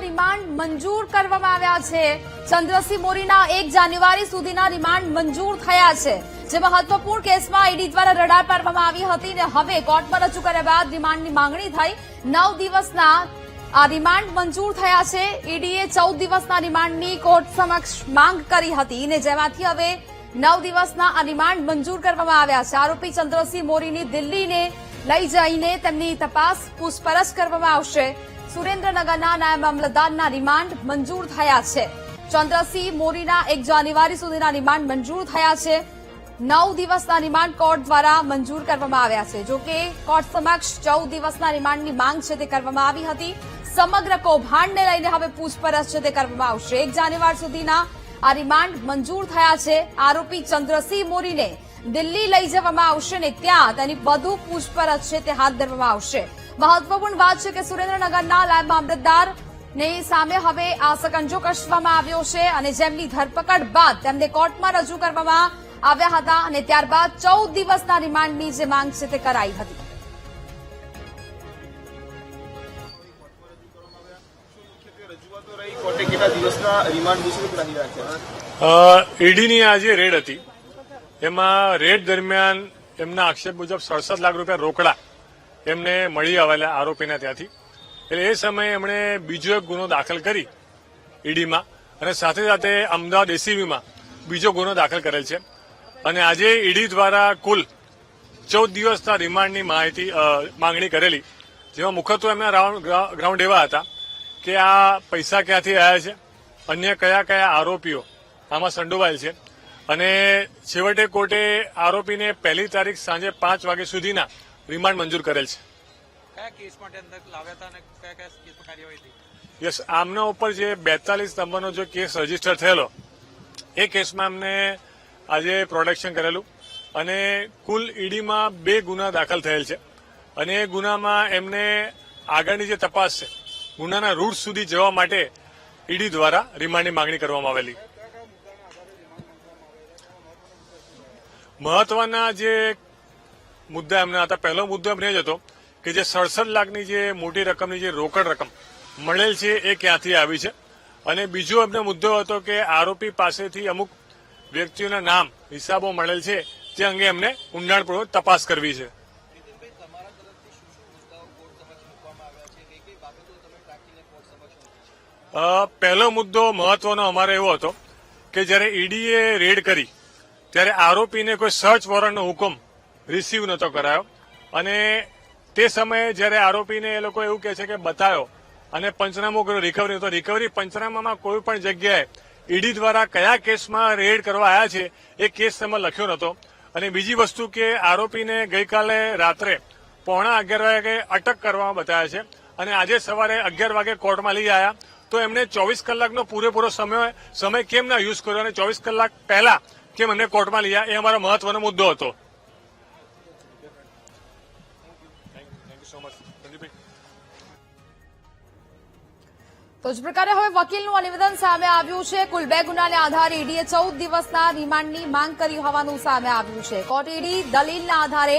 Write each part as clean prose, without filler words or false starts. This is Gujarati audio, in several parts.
રિમાન્ડ મંજૂર કરવામાં આવ્યા છે। ચંદ્રસિંહ મોરીના 1 જાન્યુઆરી સુધીના રિમાન્ડ મંજૂર થયા છે। જે મહત્વપૂર્ણ કેસમાં ઈડી દ્વારા રડાર પાડવામાં આવી હતી અને હવે કોર્ટમાં રજૂ કર્યા બાદ રિમાન્ડની માંગણી થઈ। 9 દિવસના આ રિમાન્ડ મંજૂર થયા છે। ઈડીએ 14 દિવસના રિમાન્ડની કોર્ટ સમક્ષ માંગ કરી હતી અને જેમાંથી હવે 9 દિવસના આ રિમાન્ડ મંજૂર કરવામાં આવ્યા છે। આરોપી ચંદ્રસિંહ મોરીની દિલ્હીને લઈ જઈને તેમની તપાસ પૂછપરછ કરવામાં આવશે। સુરેન્દ્રનગરના નાયબ મામલતદારના રિમાન્ડ મંજૂર થયા છે। ચંદ્રસિંહ મોરીના 1 જાન્યુઆરી સુધીના રિમાન્ડ મંજૂર થયા છે। 9 દિવસના રિમાન્ડ કોર્ટ દ્વારા મંજૂર કરવામાં આવ્યા છે। જોકે કોર્ટ સમક્ષ 14 દિવસના રિમાન્ડની માંગ છે તે કરવામાં આવી હતી। સમગ્ર કૌભાંડને લઈને હવે પૂછપરછ છે તે કરવામાં આવશે। 1 જાન્યુઆરી સુધીના આ રિમાન્ડ મંજૂર થયા છે। આરોપી ચંદ્રસિંહ મોરીને દિલ્હી લઈ જવામાં આવશે ને ત્યાં તેની વધુ પૂછપરછ છે તે હાથ ધરવામાં આવશે। મહત્વપૂર્ણ વાત છે કે સુરેન્દ્રનગરના નાયબ મામલતદારની સામે હવે આ સકંજો કસવામાં આવ્યો છે અને જેમની ધરપકડ બાદ તેમને કોર્ટમાં રજૂ કરવામાં આવ્યા હતા અને ત્યારબાદ 14 દિવસના રિમાન્ડની જે માંગ છે તે કરાઈ હતી। ઈડીની આજે રેડ હતી, એમાં રેડ દરમિયાન એમના આક્ષેપ મુજબ 67 લાખ રૂપિયા રોકડા એમને મળી આવેલા આરોપીના ત્યાંથી। એટલે એ સમયે એમણે બીજો એક ગુનો દાખલ કરી ઈડીમાં અને સાથે સાથે અમદાવાદ એસીબીમાં બીજો ગુનો દાખલ કરેલ છે અને આજે ઈડી દ્વારા કુલ 14 દિવસના રિમાન્ડની માંગણી કરેલી, જેમાં મુખ્યત્વે એમના ગ્રાઉન્ડ એવા હતા કે આ પૈસા ક્યાંથી આવ્યા છે, અન્ય કયા કયા આરોપીઓ આમાં સંડોવાયેલ છે અને છેવટે કોર્ટે આરોપીને 1 તારીખ સાંજે 5 વાગ્યા સુધીના રિમાન્ડ મંજૂર કરેલ છે। કયા કેસ માટે અંદર લાવ્યા હતા અને કયા કયા કેસમાં કાર્યવાહી થઈ? યસ, આમના ઉપર જે 42 નંબરનો જે કેસ રજીસ્ટર થયેલો એ કેસમાં એમને આજે પ્રોડક્શન કરેલું અને કુલ ઈડીમાં 2 ગુના દાખલ થયેલ છે અને એ ગુનામાં એમને આગળની જે તપાસ છે ગુનાના રૂટ સુધી જવા માટે ઈડી દ્વારા રિમાન્ડની માંગણી કરવામાં આવેલી। મહત્વના જે મુદ્દા એમના હતા, પહેલો મુદ્દો એમને જ હતો કે જે 67 લાખની જે મોટી રકમની જે રોકડ રકમ મળેલ છે એ ક્યાંથી આવી છે અને બીજો એમનો મુદ્દો હતો કે આરોપી પાસેથી અમુક વ્યક્તિઓના નામ હિસાબો મળેલ છે તે અંગે એમને ઊંડાણપૂર્વક તપાસ કરવી છે। પહેલો મુદ્દો મહત્વનો અમારો એવો હતો કે જયારે ઈડીએ રેડ કરી ત્યારે આરોપીને કોઈ સર્ચ વોરંટનો હુકમ રિસીવ નહોતો કરાયો અને તે સમયે જયારે આરોપીને એ લોકો એવું કહે છે કે બતાવ્યો અને પંચનામું કર્યો રિકવરી, તો રિકવરી પંચનામામાં કોઈ પણ જગ્યાએ ઈડી દ્વારા કયા કેસમાં રેડ કરવા આવ્યા છે એ કેસ તેમાં લખ્યો નહોતો। અને બીજી વસ્તુ કે આરોપીને ગઈકાલે રાત્રે 11:15 વાગે અટક કરવામાં બતાવ્યા છે અને આજે સવારે 11 વાગે કોર્ટમાં લઈ આવ્યા, તો એમને 24 કલાકનો પૂરેપૂરો સમય કેમ ના યુઝ કર્યો અને 24 કલાક પહેલા કેમ એમને કોર્ટમાં લઈ આવ્યા, એ અમારો મહત્વનો મુદ્દો હતો। તો જ પ્રકારે હવે વકીલનું નિવેદન સામે આવ્યું છે। કુલ 2 ગુનાને આધારે ઈડીએ 14 દિવસના રિમાન્ડની માંગ કરી હોવાનું સામે આવ્યું છે। કોર્ટ ઈડી દલીલના આધારે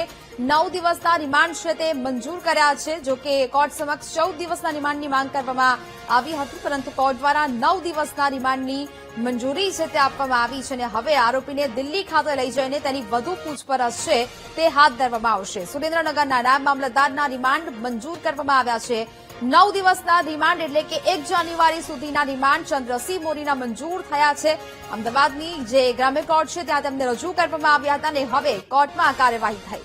9 દિવસના રિમાન્ડ છે તે મંજૂર કર્યા છે। જો કે કોર્ટ સમક્ષ 14 દિવસના રિમાન્ડની માંગ કરવામાં આવી હતી, પરંતુ કોર્ટ દ્વારા 9 દિવસના રિમાન્ડની મંજૂરી છે તે આપવામાં આવી છે અને હવે આરોપીને દિલ્હી ખાતે લઈ જઈને તેની વધુ પૂછપરછ છે તે હાથ ધરવામાં આવશે। સુરેન્દ્રનગરના નાયબ મામલતદારના રિમાન્ડ મંજૂર કરવામાં આવ્યા છે। 9 દિવસના રિમાન્ડ એટલે કે 1 જાન્યુઆરી સુધીના રિમાન્ડ ચંદ્રસિંહ મોરીના મંજૂર થયા છે। અમદાવાદની જે ગ્રામ્ય કોર્ટ છે ત્યાં તેમને રજૂ કરવામાં આવ્યા હતા અને હવે કોર્ટમાં કાર્યવાહી થઈ।